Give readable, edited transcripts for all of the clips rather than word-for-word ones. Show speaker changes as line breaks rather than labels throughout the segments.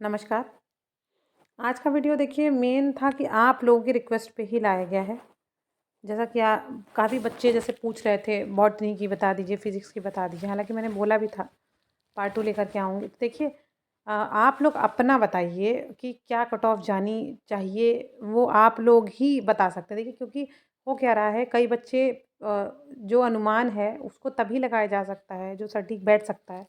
नमस्कार। आज का वीडियो देखिए मेन था कि आप लोगों की रिक्वेस्ट पे ही लाया गया है। जैसा कि काफ़ी बच्चे जैसे पूछ रहे थे बॉटनी की बता दीजिए, फ़िज़िक्स की बता दीजिए। हालाँकि मैंने बोला भी था पार्ट 2 लेकर के आऊँगी। तो देखिए आप लोग अपना बताइए कि क्या कट ऑफ जानी चाहिए, वो आप लोग ही बता सकते हैं। देखिए क्योंकि हो क्या रहा है, कई बच्चे जो अनुमान है उसको तभी लगाया जा सकता है, जो सटीक बैठ सकता है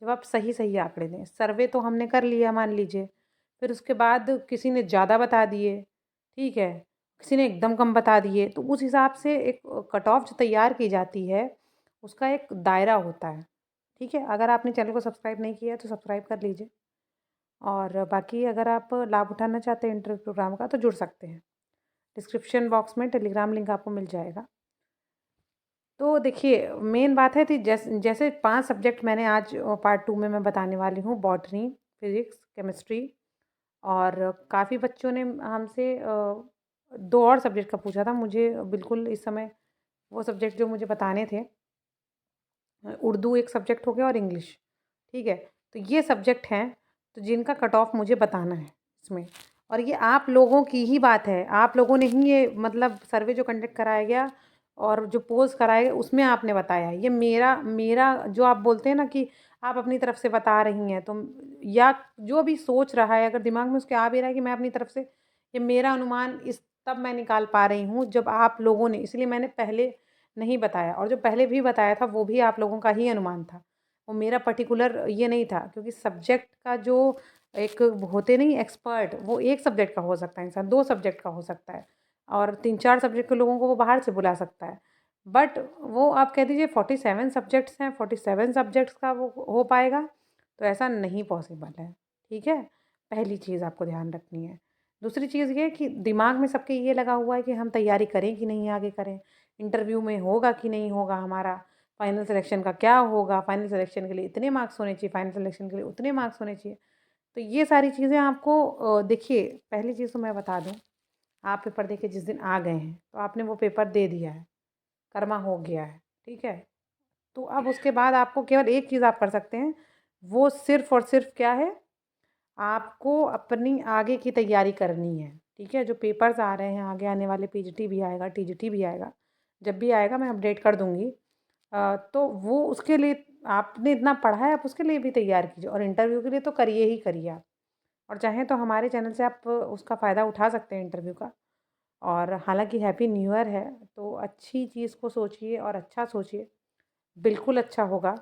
जब आप सही-सही आँकड़े दें। सर्वे तो हमने कर लिया मान लीजिए, फिर उसके बाद किसी ने ज़्यादा बता दिए, ठीक है? किसी ने एकदम कम बता दिए, तो उस हिसाब से एक कट ऑफ जो तैयार की जाती है, उसका एक दायरा होता है, ठीक है? अगर आपने चैनल को सब्सक्राइब नहीं किया है, तो सब्सक्राइब कर लीजिए और बाकी अगर आप लाभ उठाना चाहते हैं इंटरव्यू प्रोग्राम का, तो जुड़ सकते हैं। डिस्क्रिप्शन बॉक्स में टेलीग्राम लिंक आपको मिल जाएगा। तो देखिए, मेन बात है कि जैसे 5 सब्जेक्ट मैंने आज पार्ट 2 में मैं बताने वाली हूँ, बॉटनी, फिज़िक्स, केमिस्ट्री और काफ़ी बच्चों ने हमसे 2 और सब्जेक्ट का पूछा था। मुझे बिल्कुल इस समय वो सब्जेक्ट जो मुझे बताने थे, उर्दू एक सब्जेक्ट हो गया और इंग्लिश, ठीक है? तो ये सब्जेक्ट हैं, तो जिनका कट ऑफ मुझे बताना है इसमें और ये आप लोगों की ही बात है। आप लोगों ने ही ये मतलब सर्वे जो कंडक्ट कराया गया और जो पोल्स कराए गए, उसमें आपने बताया है। ये मेरा मेरा जो आप बोलते हैं ना कि आप अपनी तरफ से बता रही हैं, तो या जो भी सोच रहा है, अगर दिमाग में उसके आ भी रहा है कि मैं अपनी तरफ से ये मेरा अनुमान इस तब मैं निकाल पा रही हूँ, जब आप लोगों ने इसलिए मैंने पहले नहीं बताया और जो पहले भी बताया था, वो भी आप लोगों का ही अनुमान था। वो मेरा पर्टिकुलर ये नहीं था क्योंकि सब्जेक्ट का जो एक होते नहीं एक्सपर्ट, वो एक सब्जेक्ट का हो सकता है इंसान, 2 सब्जेक्ट का हो सकता है और 3-4 सब्जेक्ट के लोगों को वो बाहर से बुला सकता है। बट वो आप कह दीजिए 47 सब्जेक्ट्स हैं, 47 सब्जेक्ट्स का वो हो पाएगा, तो ऐसा नहीं पॉसिबल है, ठीक है? पहली चीज़ आपको ध्यान रखनी है। दूसरी चीज़ ये कि दिमाग में सबके ये लगा हुआ है कि हम तैयारी करें कि नहीं आगे करें, इंटरव्यू में होगा कि नहीं होगा हमारा, फाइनल सिलेक्शन का क्या होगा, फाइनल सिलेक्शन के लिए इतने मार्क्स होने चाहिए, फाइनल सिलेक्शन के लिए उतने मार्क्स होने चाहिए। तो ये सारी चीज़ें आपको देखिए पहली चीज़ तो मैं बता दूँ, आप पेपर दे के जिस दिन आ गए हैं, तो आपने वो पेपर दे दिया है, कर्मा हो गया है, ठीक है? तो अब उसके बाद आपको केवल एक चीज़ आप कर सकते हैं, वो सिर्फ़ और सिर्फ़ क्या है, आपको अपनी आगे की तैयारी करनी है, ठीक है? जो पेपर्स आ रहे हैं, आगे आने वाले पीजीटी भी आएगा, टीजीटी भी आएगा, जब भी आएगा मैं अपडेट कर दूँगी। तो वो उसके लिए आपने इतना पढ़ा है, आप उसके लिए भी तैयार कीजिए और इंटरव्यू के लिए तो करिए ही करिए आप। और चाहें तो हमारे चैनल से आप उसका फ़ायदा उठा सकते हैं इंटरव्यू का। और हालाँकि हैप्पी न्यू ईयर है, तो अच्छी चीज़ को सोचिए और अच्छा सोचिए, बिल्कुल अच्छा होगा।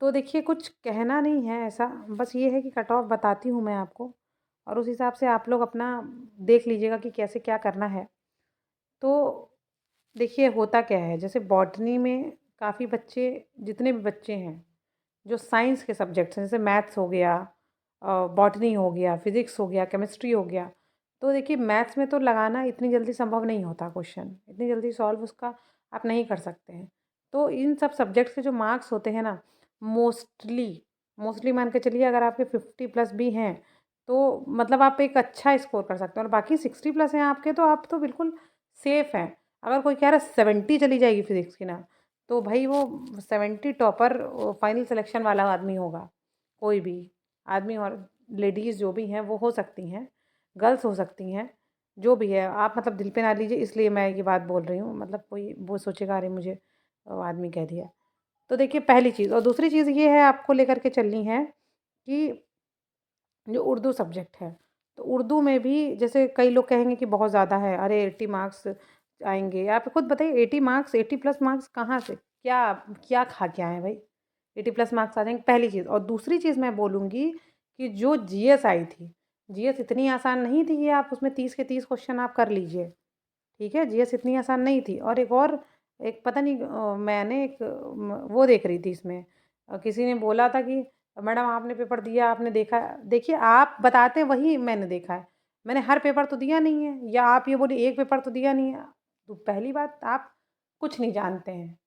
तो देखिए कुछ कहना नहीं है ऐसा, बस ये है कि कट ऑफ बताती हूँ मैं आपको और उस हिसाब से आप लोग अपना देख लीजिएगा कि कैसे क्या करना है। तो देखिए होता क्या है, जैसे बॉटनी में काफ़ी बच्चे जितने भी बच्चे हैं, जो साइंस के सब्जेक्ट्स हैं, जैसे मैथ्स हो गया बॉटनी हो गया, फिज़िक्स हो गया, केमिस्ट्री हो गया। तो देखिए मैथ्स में तो लगाना इतनी जल्दी संभव नहीं होता क्वेश्चन, इतनी जल्दी सॉल्व उसका आप नहीं कर सकते हैं। तो इन सब सब्जेक्ट्स के जो मार्क्स होते हैं ना, मोस्टली मोस्टली मान के चलिए अगर आपके 50 प्लस भी हैं, तो मतलब आप एक अच्छा स्कोर कर सकते हैं और बाकी 60 प्लस हैं आपके, तो आप तो बिल्कुल सेफ़ हैं। अगर कोई कह रहा है 70 चली जाएगी फिज़िक्स की ना, तो भई वो 70 टॉपर फाइनल सिलेक्शन वाला आदमी होगा, कोई भी आदमी और लेडीज़ जो भी हैं वो हो सकती हैं, गर्ल्स हो सकती हैं, जो भी है आप मतलब दिल पे ना लीजिए इसलिए मैं ये बात बोल रही हूँ, मतलब कोई वो सोचेगा अरे मुझे आदमी कह दिया। तो देखिए पहली चीज़ और दूसरी चीज़ ये है आपको लेकर के चलनी है कि जो उर्दू सब्जेक्ट है, तो उर्दू में भी जैसे कई लोग कहेंगे कि बहुत ज़्यादा है, अरे 80 मार्क्स आएँगे। आप खुद बताइए 80 मार्क्स 80 प्लस मार्क्स कहाँ से? क्या क्या खा के आए हैं भई? 80 प्लस मार्क्स आ जाएँगे, पहली चीज़ और दूसरी चीज़ मैं बोलूँगी कि जो जीएस आई थी, जीएस इतनी आसान नहीं थी कि आप उसमें 30 के 30 क्वेश्चन आप कर लीजिए, ठीक है? जीएस इतनी आसान नहीं थी और एक पता नहीं मैंने एक वो देख रही थी इसमें किसी ने बोला था कि मैडम आपने पेपर दिया, आपने देखा देखिए आप बताते वही मैंने देखा है। मैंने हर पेपर तो दिया नहीं है या आप ये बोलिए एक पेपर तो दिया नहीं है। तो पहली बात आप कुछ नहीं जानते हैं,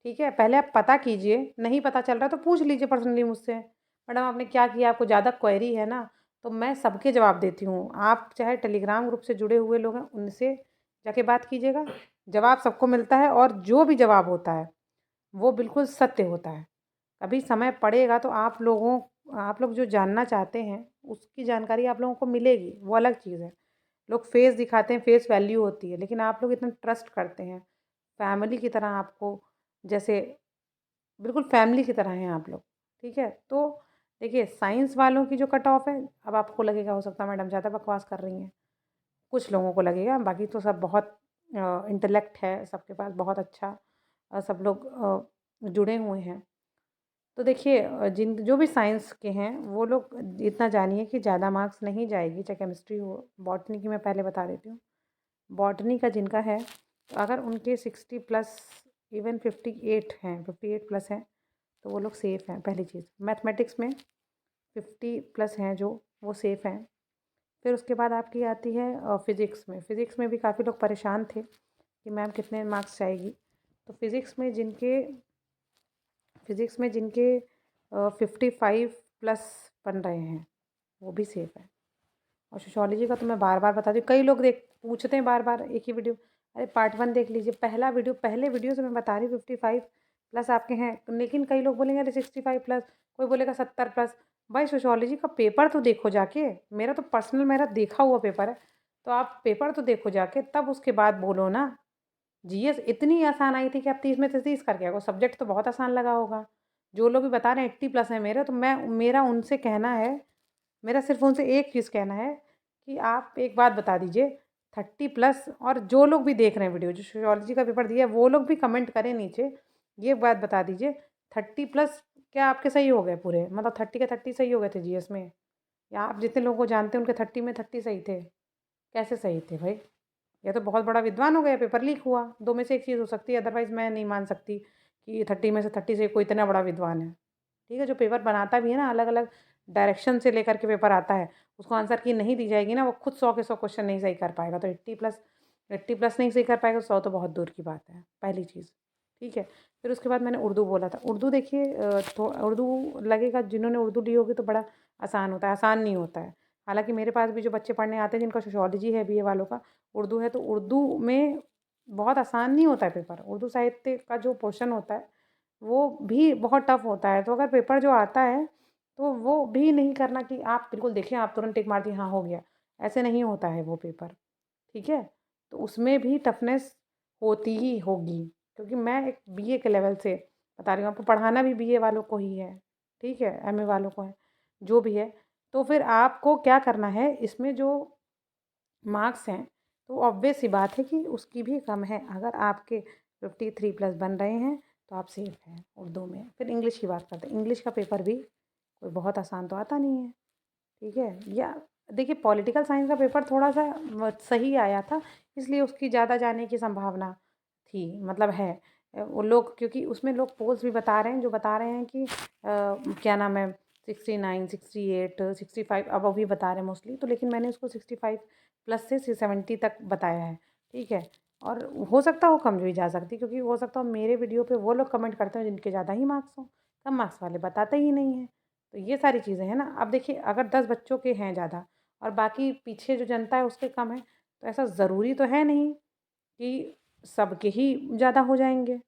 ठीक है? पहले आप पता कीजिए, नहीं पता चल रहा है तो पूछ लीजिए पर्सनली मुझसे। मैडम आपने क्या किया? आपको ज़्यादा क्वेरी है ना? तो मैं सबके जवाब देती हूँ। आप चाहे टेलीग्राम ग्रुप से जुड़े हुए लोग हैं, उनसे जाके बात कीजिएगा। जवाब सबको मिलता है और जो भी जवाब होता है, वो बिल्कुल सत्य होता है। कभी समय पड़ेगा तो आप लोगों आप लोग जो जानना चाहते हैं उसकी जानकारी आप लोगों को मिलेगी, वो अलग चीज़ है। लोग फेस दिखाते हैं, फेस वैल्यू होती है, लेकिन आप लोग इतना ट्रस्ट करते हैं, फैमिली की तरह आपको, जैसे बिल्कुल फैमिली की तरह हैं आप लोग, ठीक है। तो देखिए साइंस वालों की जो कट ऑफ है, अब आपको लगेगा हो सकता है मैडम ज़्यादा बकवास कर रही हैं, कुछ लोगों को लगेगा, बाकी तो सब बहुत इंटेलेक्ट है सबके पास, बहुत अच्छा सब लोग जुड़े हुए हैं। तो देखिए जिन जो भी साइंस के हैं वो लोग इतना जानिए कि ज़्यादा मार्क्स नहीं जाएगी, चाहे केमिस्ट्री हो। बॉटनी की मैं पहले बता देती हूँ, बॉटनी का जिनका है, तो अगर उनके 60 प्लस, इवन 58 हैं, 58 प्लस हैं, तो वो लोग सेफ़ हैं। पहली चीज़, मैथमेटिक्स में 50 प्लस हैं जो, वो सेफ़ हैं। फिर उसके बाद आपकी आती है फ़िज़िक्स में भी काफ़ी लोग परेशान थे कि मैम कितने मार्क्स जाएगी। तो फ़िज़िक्स में जिनके 55 प्लस बन रहे हैं वो भी सेफ़ है। और सोशियोलॉजी का तो मैं बार बार बताती हूँ, कई लोग पूछते हैं बार बार एक ही वीडियो, अरे पार्ट 1 देख लीजिए, पहले वीडियो से मैं बता रही हूँ 55 प्लस आपके हैं, लेकिन कई लोग बोलेंगे अरे 65 प्लस, कोई बोलेगा 70 प्लस। भाई सोशियोलॉजी का पेपर तो देखो जाके, मेरा तो पर्सनल मेरा देखा हुआ पेपर है, तो आप पेपर तो देखो जाके, तब उसके बाद बोलो ना। जीएस इतनी आसान आई थी कि आप 30 में से 30 करके आओ, सब्जेक्ट तो बहुत आसान लगा होगा। जो लोग भी बता रहे हैं 80 प्लस है मेरे, तो मेरा उनसे कहना है, मेरा सिर्फ उनसे एक चीज़ कहना है कि आप एक बात बता दीजिए 30 प्लस, और जो लोग भी देख रहे हैं वीडियो, जो सोशियोलॉजी का पेपर दिया है, वो लोग भी कमेंट करें नीचे, ये बात बता दीजिए 30 प्लस क्या आपके सही हो गए पूरे, मतलब 30 के 30 सही हो गए थे जीएस में, या आप जितने लोगों को जानते हैं उनके 30 में 30 सही थे? कैसे सही थे भाई? या तो बहुत बड़ा विद्वान हो गया, पेपर लीक हुआ, दो में से एक चीज़ हो सकती है, अदरवाइज़ मैं नहीं मान सकती कि 30 में से 30 से कोई इतना बड़ा विद्वान है। ठीक है, जो पेपर बनाता भी है ना, अलग अलग डायरेक्शन से लेकर के पेपर आता है, उसको आंसर की नहीं दी जाएगी ना, वो खुद 100 के 100 क्वेश्चन नहीं सही कर पाएगा। तो 80 प्लस नहीं सही कर पाएगा, 100 तो बहुत दूर की बात है, पहली चीज़। ठीक है, फिर उसके बाद मैंने उर्दू बोला था। उर्दू देखिए तो उर्दू लगेगा जिन्होंने उर्दू ली होगी तो बड़ा आसान होता है, आसान नहीं होता है। हालांकि मेरे पास भी जो बच्चे पढ़ने आते हैं जिनका सोशियोलॉजी है बीए वालों का, उर्दू है, तो उर्दू में बहुत आसान नहीं होता है पेपर। उर्दू साहित्य का जो पोर्शन होता है वो भी बहुत टफ होता है। तो अगर पेपर जो आता है तो वो भी नहीं करना कि आप बिल्कुल देखिए, आप तुरंत टिक मार दी हाँ हो गया, ऐसे नहीं होता है वो पेपर। ठीक है, तो उसमें भी टफनेस होती ही होगी, क्योंकि मैं एक बीए के लेवल से बता रही हूँ आपको, पढ़ाना भी बीए वालों को ही है, ठीक है, एमए वालों को है, जो भी है। तो फिर आपको क्या करना है, इसमें जो मार्क्स हैं तो ऑब्वियस सी बात है कि उसकी भी कम है। अगर आपके 53 प्लस बन रहे हैं तो आप सेफ हैं उर्दू में। फिर इंग्लिश की बात करते हैं। इंग्लिश का पेपर भी कोई बहुत आसान तो आता नहीं है, ठीक है। या देखिए पॉलिटिकल साइंस का पेपर थोड़ा सा सही आया था, इसलिए उसकी ज़्यादा जाने की संभावना थी, मतलब है। वो लोग, क्योंकि उसमें लोग पोल्स भी बता रहे हैं, जो बता रहे हैं कि क्या नाम है, 69, 68, 65 अब अभी बता रहे हैं मोस्टली। तो लेकिन मैंने उसको 65 प्लस से 70 तक बताया है, ठीक है। और हो सकता हो कम भी जा सकती, क्योंकि हो सकता हो मेरे वीडियो पे वो लोग कमेंट करते हैं जिनके ज़्यादा ही मार्क्स हों, कम मार्क्स वाले बताते ही नहीं हैं। तो ये सारी चीज़ें हैं ना। अब देखिए अगर 10 बच्चों के हैं ज़्यादा और बाकी पीछे जो जनता है उसके कम है, तो ऐसा ज़रूरी तो है नहीं कि सबके ही ज़्यादा हो जाएंगे।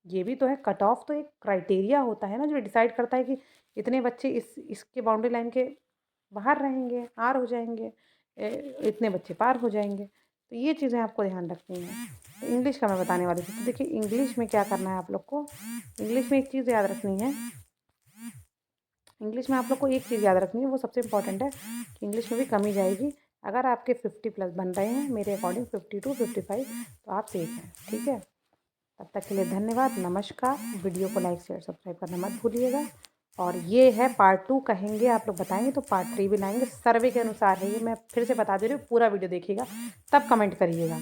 ये भी तो है, कट ऑफ तो एक क्राइटेरिया होता है ना, जो डिसाइड करता है कि इतने बच्चे इसके बाउंड्री लाइन के बाहर रहेंगे, आर हो जाएंगे, इतने बच्चे पार हो जाएंगे। तो ये चीज़ें आपको ध्यान रखनी है। तो इंग्लिश का मैं बताने वाली थी। तो देखिए इंग्लिश में क्या करना है आप लोग को, इंग्लिश में एक चीज़ याद रखनी है। इंग्लिश में आप लोग को एक चीज़ याद रखनी है, वो सबसे इम्पॉर्टेंट है कि इंग्लिश में भी कमी जाएगी। अगर आपके 50 प्लस बन रहे हैं, मेरे अकॉर्डिंग 52, 55, तो आप सेफ हैं, ठीक है। तब तक के लिए धन्यवाद, नमस्कार। वीडियो को लाइक शेयर सब्सक्राइब करना मत भूलिएगा। और ये है पार्ट 2 कहेंगे, आप लोग बताएंगे तो पार्ट 3 भी लाएंगे। सर्वे के अनुसार है ये, मैं फिर से बता दे रही हूँ, पूरा वीडियो देखिएगा तब कमेंट करिएगा।